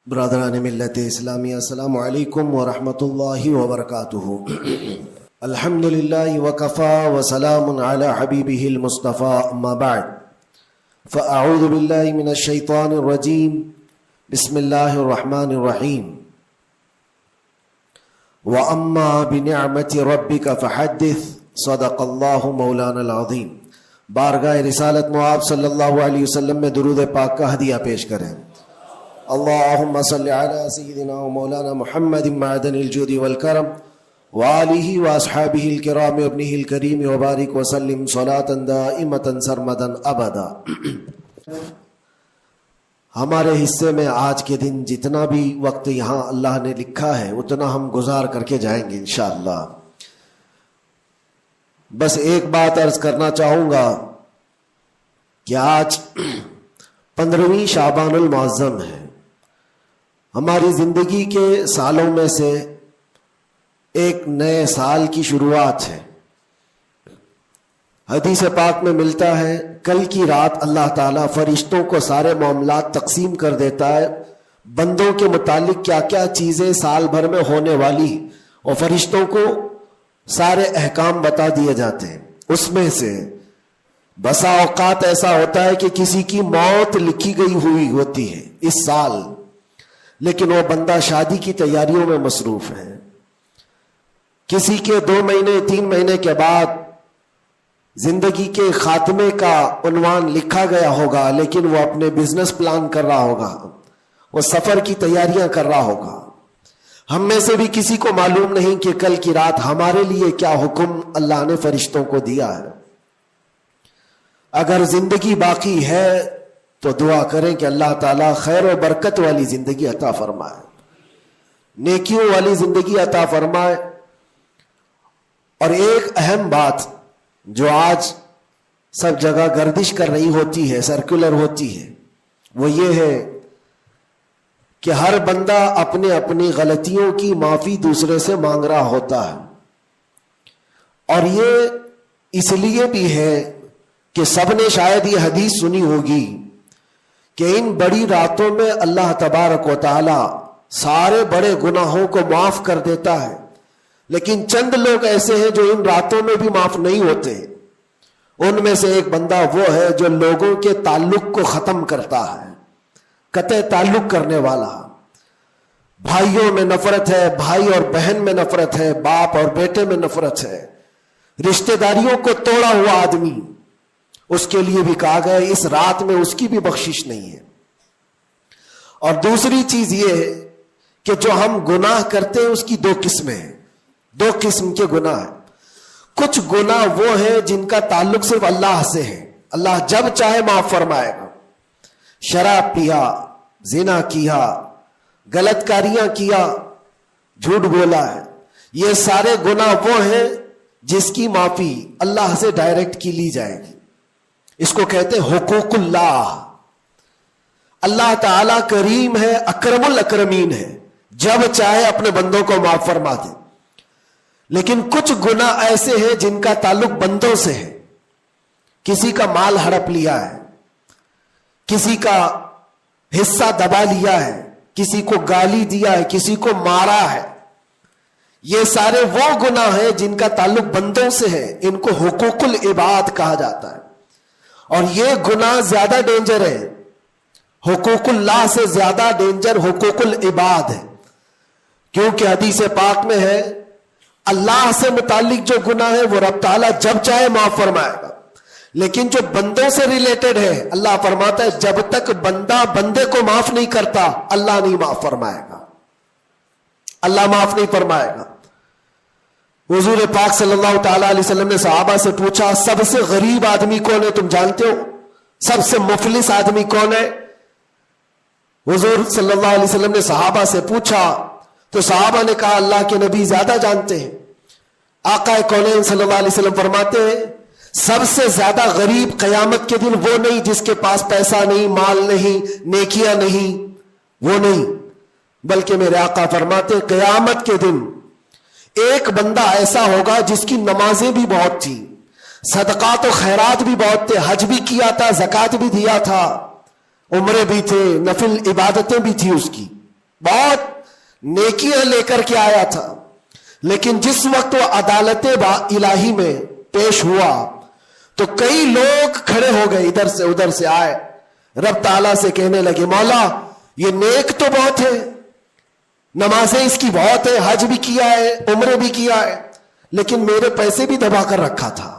برادران ملت اسلامی، السلام علیکم ورحمۃ اللہ وبرکاتہ۔ الحمد للہ وکفا وسلام علی حبیبہ المصطفیٰ، اما بعد فاعوذ باللہ من الشیطان الرجیم، بسم اللہ الرحمن الرحیم۔ واما بنعمت ربک فحدث، صدق اللہ مولانا العظیم۔ بارگاہ رسالت معاب صلی اللہ علیہ وسلم میں درود پاک کا ہدیہ پیش کریں۔ اللہم صلی علی سیدنا و مولانا محمد معدن الجود والکرم وآلہ واصحابہ الکرام وابنہ الکریم وبارک وسلم صلاۃ دائمۃ سرمدا ابدا۔ ہمارے حصے میں آج کے دن جتنا بھی وقت یہاں اللہ نے لکھا ہے اتنا ہم گزار کر کے جائیں گے انشاءاللہ۔ بس ایک بات عرض کرنا چاہوں گا کہ آج 15ویں شعبان المعظم ہے۔ ہماری زندگی کے سالوں میں سے ایک نئے سال کی شروعات ہے۔ حدیث پاک میں ملتا ہے کل کی رات اللہ تعالیٰ فرشتوں کو سارے معاملات تقسیم کر دیتا ہے، بندوں کے متعلق کیا کیا چیزیں سال بھر میں ہونے والی، اور فرشتوں کو سارے احکام بتا دیے جاتے ہیں۔ اس میں سے بسا اوقات ایسا ہوتا ہے کہ کسی کی موت لکھی گئی ہوئی ہوتی ہے اس سال، لیکن وہ بندہ شادی کی تیاریوں میں مصروف ہے۔ کسی کے 2 مہینے 3 مہینے کے بعد زندگی کے خاتمے کا عنوان لکھا گیا ہوگا، لیکن وہ اپنے بزنس پلان کر رہا ہوگا، وہ سفر کی تیاریاں کر رہا ہوگا۔ ہم میں سے بھی کسی کو معلوم نہیں کہ کل کی رات ہمارے لیے کیا حکم اللہ نے فرشتوں کو دیا ہے۔ اگر زندگی باقی ہے تو دعا کریں کہ اللہ تعالیٰ خیر و برکت والی زندگی عطا فرمائے، نیکیوں والی زندگی عطا فرمائے۔ اور ایک اہم بات جو آج سب جگہ گردش کر رہی ہوتی ہے، سرکولر ہوتی ہے، وہ یہ ہے کہ ہر بندہ اپنے اپنی غلطیوں کی معافی دوسرے سے مانگ رہا ہوتا ہے۔ اور یہ اس لیے بھی ہے کہ سب نے شاید یہ حدیث سنی ہوگی کہ ان بڑی راتوں میں اللہ تبارک و تعالی سارے بڑے گناہوں کو معاف کر دیتا ہے، لیکن چند لوگ ایسے ہیں جو ان راتوں میں بھی معاف نہیں ہوتے۔ ان میں سے ایک بندہ وہ ہے جو لوگوں کے تعلق کو ختم کرتا ہے، قطع تعلق کرنے والا۔ بھائیوں میں نفرت ہے، بھائی اور بہن میں نفرت ہے، باپ اور بیٹے میں نفرت ہے، رشتہ داریوں کو توڑا ہوا آدمی، اس کے لیے بھی کہا گیا اس رات میں اس کی بھی بخشش نہیں ہے۔ اور دوسری چیز یہ ہے کہ جو ہم گناہ کرتے ہیں اس کی 2 قسمیں ہیں، 2 قسم کے گناہ ہیں۔ کچھ گناہ وہ ہیں جن کا تعلق صرف اللہ سے ہے، اللہ جب چاہے معاف فرمائے گا۔ شراب پیا، زنا کیا، غلط کاریاں کیا، جھوٹ بولا ہے، یہ سارے گناہ وہ ہیں جس کی معافی اللہ سے ڈائریکٹ کی لی جائے گی۔ اس کو کہتے ہیں حقوق اللہ۔ اللہ تعالیٰ کریم ہے، اکرم الاکرمین ہے، جب چاہے اپنے بندوں کو معاف فرما دے۔ لیکن کچھ گناہ ایسے ہیں جن کا تعلق بندوں سے ہے۔ کسی کا مال ہڑپ لیا ہے، کسی کا حصہ دبا لیا ہے، کسی کو گالی دیا ہے، کسی کو مارا ہے، یہ سارے وہ گناہ ہیں جن کا تعلق بندوں سے ہے۔ ان کو حقوق العباد کہا جاتا ہے، اور یہ گناہ زیادہ ڈینجر ہے، حقوق اللہ سے زیادہ ڈینجر حقوق العباد ہے۔ کیونکہ حدیث پاک میں ہے اللہ سے متعلق جو گناہ ہے وہ رب تعالیٰ جب چاہے معاف فرمائے گا، لیکن جو بندوں سے ریلیٹڈ ہے اللہ فرماتا ہے جب تک بندہ بندے کو معاف نہیں کرتا اللہ نہیں معاف فرمائے گا، اللہ معاف نہیں فرمائے گا۔ حضور پاک صلی اللہ تعالیٰ علیہ وسلم نے صحابہ سے پوچھا سب سے غریب آدمی کون ہے، تم جانتے ہو؟ سب سے مفلس آدمی کون ہے؟ حضور صلی اللہ علیہ وسلم نے صحابہ سے پوچھا تو صحابہ نے کہا اللہ کے نبی زیادہ جانتے ہیں۔ آقا کونین صلی اللہ علیہ وسلم فرماتے ہیں سب سے زیادہ غریب قیامت کے دن وہ نہیں جس کے پاس پیسہ نہیں، مال نہیں، نیکیاں نہیں، وہ نہیں، بلکہ میرے آقا فرماتے ہیں قیامت کے دن ایک بندہ ایسا ہوگا جس کی نمازیں بھی بہت تھی، صدقات و خیرات بھی بہت تھے، حج بھی کیا تھا، زکوٰۃ بھی دیا تھا، عمرے بھی تھے، نفل عبادتیں بھی تھی اس کی، بہت نیکیاں لے کر کے آیا تھا، لیکن جس وقت وہ عدالت الہی میں پیش ہوا تو کئی لوگ کھڑے ہو گئے، ادھر سے ادھر سے آئے، رب تعالیٰ سے کہنے لگے مولا یہ نیک تو بہت ہے، نمازیں اس کی بہت ہے، حج بھی کیا ہے، عمرے بھی کیا ہے، لیکن میرے پیسے بھی دبا کر رکھا تھا۔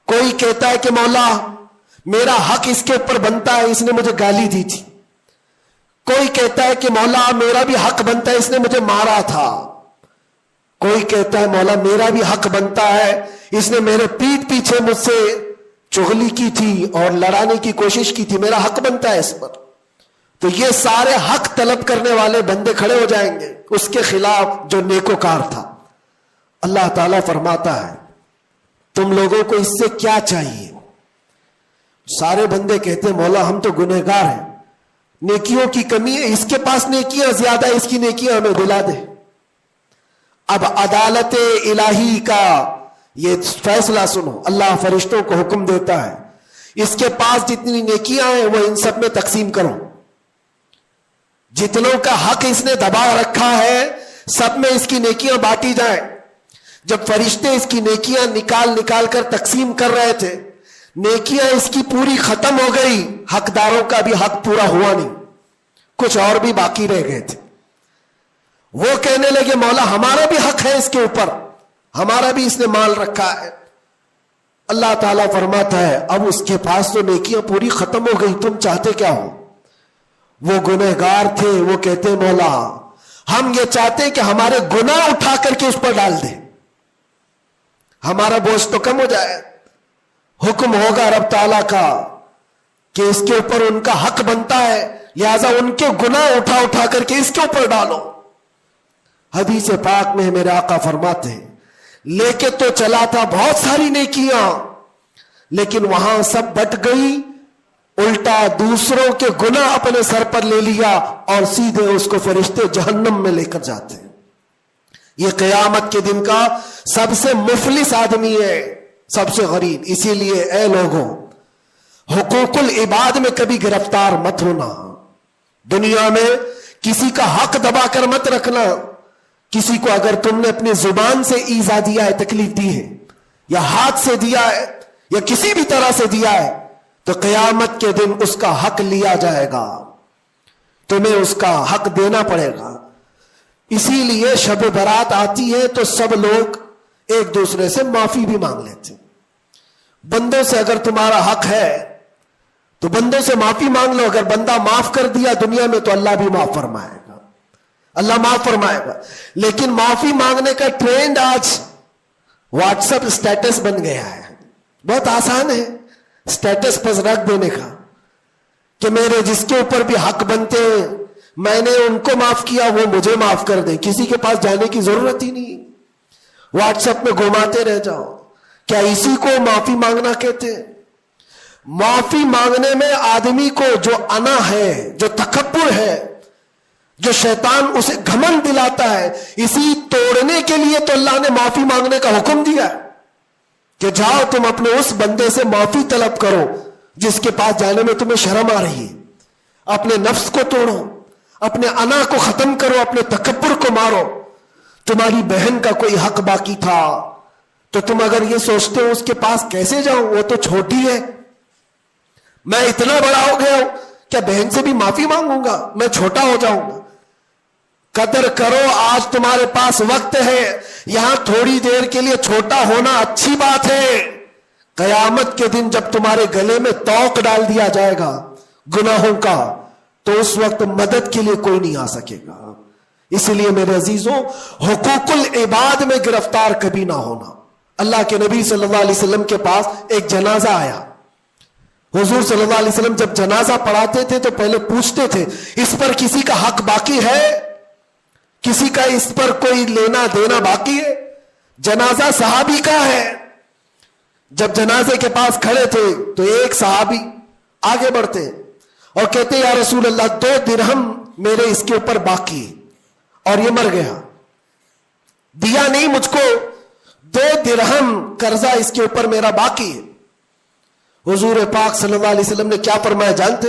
کوئی کہتا ہے کہ مولا میرا حق اس کے اوپر بنتا ہے، اس نے مجھے گالی دی تھی۔ کوئی کہتا ہے کہ مولا میرا بھی حق بنتا ہے، اس نے مجھے مارا تھا۔ کوئی کہتا ہے مولا میرا بھی حق بنتا ہے، اس نے میرے پیٹھ پیچھے مجھ سے چغلی کی تھی اور لڑانے کی کوشش کی تھی، میرا حق بنتا ہے اس پر۔ تو یہ سارے حق طلب کرنے والے بندے کھڑے ہو جائیں گے اس کے خلاف جو نیکوکار تھا۔ اللہ تعالیٰ فرماتا ہے تم لوگوں کو اس سے کیا چاہیے؟ سارے بندے کہتے ہیں مولا ہم تو گنہگار ہیں، نیکیوں کی کمی ہے، اس کے پاس نیکیاں زیادہ ہے، اس کی نیکیاں ہمیں دلا دے۔ اب عدالت الہی کا یہ فیصلہ سنو، اللہ فرشتوں کو حکم دیتا ہے اس کے پاس جتنی نیکیاں ہیں وہ ان سب میں تقسیم کرو، جتنوں کا حق اس نے دبا رکھا ہے سب میں اس کی نیکیاں بانٹی جائیں۔ جب فرشتے اس کی نیکیاں نکال کر تقسیم کر رہے تھے، نیکیاں اس کی پوری ختم ہو گئی، حقداروں کا بھی حق پورا ہوا نہیں، کچھ اور بھی باقی رہ گئے تھے۔ وہ کہنے لگے مولا ہمارا بھی حق ہے اس کے اوپر، ہمارا بھی اس نے مال رکھا ہے۔ اللہ تعالیٰ فرماتا ہے اب اس کے پاس تو نیکیاں پوری ختم ہو گئی، تم چاہتے کیا ہو؟ وہ گنہگار تھے، وہ کہتے مولا ہم یہ چاہتے کہ ہمارے گناہ اٹھا کر کے اس پر ڈال دیں، ہمارا بوجھ تو کم ہو جائے۔ حکم ہوگا رب تعالیٰ کا کہ اس کے اوپر ان کا حق بنتا ہے، لہذا ان کے گناہ اٹھا کر کے اس کے اوپر ڈالو۔ حدیث پاک میں میرے آقا فرماتے ہیں لے کے تو چلا تھا بہت ساری نیکیاں، لیکن وہاں سب بٹ گئی، الٹا دوسروں کے گناہ اپنے سر پر لے لیا اور سیدھے اس کو فرشتے جہنم میں لے کر جاتے ہیں۔ یہ قیامت کے دن کا سب سے مفلس آدمی ہے، سب سے غریب۔ اسی لیے اے لوگوں حقوق العباد میں کبھی گرفتار مت ہونا، دنیا میں کسی کا حق دبا کر مت رکھنا۔ کسی کو اگر تم نے اپنی زبان سے ایذا دیا ہے، تکلیف دی ہے، یا ہاتھ سے دیا ہے، یا کسی بھی طرح سے دیا ہے، تو قیامت کے دن اس کا حق لیا جائے گا، تمہیں اس کا حق دینا پڑے گا۔ اسی لیے شب برات آتی ہے تو سب لوگ ایک دوسرے سے معافی بھی مانگ لیتے ہیں۔ بندوں سے اگر تمہارا حق ہے تو بندوں سے معافی مانگ لو، اگر بندہ معاف کر دیا دنیا میں تو اللہ بھی معاف فرمائے گا، اللہ معاف فرمائے گا۔ لیکن معافی مانگنے کا ٹرینڈ آج واٹس ایپ اسٹیٹس بن گیا ہے، بہت آسان ہے اسٹیٹس پر رکھ دینے کا کہ میرے جس کے اوپر بھی حق بنتے ہیں میں نے ان کو معاف کیا، وہ مجھے معاف کر دیں، کسی کے پاس جانے کی ضرورت ہی نہیں، واٹس ایپ میں گھماتے رہ جاؤ۔ کیا اسی کو معافی مانگنا کہتے ہیں؟ معافی مانگنے میں آدمی کو جو انا ہے، جو تکبر ہے، جو شیطان اسے گھمنڈ دلاتا ہے، اسی توڑنے کے لیے تو اللہ نے معافی مانگنے کا حکم دیا ہے کہ جاؤ تم اپنے اس بندے سے معافی طلب کرو جس کے پاس جانے میں تمہیں شرم آ رہی ہے۔ اپنے نفس کو توڑو، اپنے انا کو ختم کرو، اپنے تکبر کو مارو۔ تمہاری بہن کا کوئی حق باقی تھا تو تم اگر یہ سوچتے ہو اس کے پاس کیسے جاؤں، وہ تو چھوٹی ہے، میں اتنا بڑا ہو گیا ہوں، کیا بہن سے بھی معافی مانگوں گا؟ میں چھوٹا ہو جاؤں گا؟ قدر کرو، آج تمہارے پاس وقت ہے، یہاں تھوڑی دیر کے لیے چھوٹا ہونا اچھی بات ہے۔ قیامت کے دن جب تمہارے گلے میں توق ڈال دیا جائے گا گناہوں کا تو اس وقت مدد کے لیے کوئی نہیں آ سکے گا۔ اس لیے میرے عزیزوں حقوق العباد میں گرفتار کبھی نہ ہونا۔ اللہ کے نبی صلی اللہ علیہ وسلم کے پاس ایک جنازہ آیا، حضور صلی اللہ علیہ وسلم جب جنازہ پڑھاتے تھے تو پہلے پوچھتے تھے اس پر کسی کا حق باقی ہے، کسی کا اس پر کوئی لینا دینا باقی ہے؟ جنازہ صحابی کا ہے۔ جب جنازے کے پاس کھڑے تھے تو ایک صحابی آگے بڑھتے اور کہتے یا رسول اللہ 2 درہم میرے اس کے اوپر باقی ہے اور یہ مر گیا، دیا نہیں مجھ کو، 2 درہم قرضہ اس کے اوپر میرا باقی ہے۔ حضور پاک صلی اللہ علیہ وسلم نے کیا فرمایا جانتے؟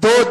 2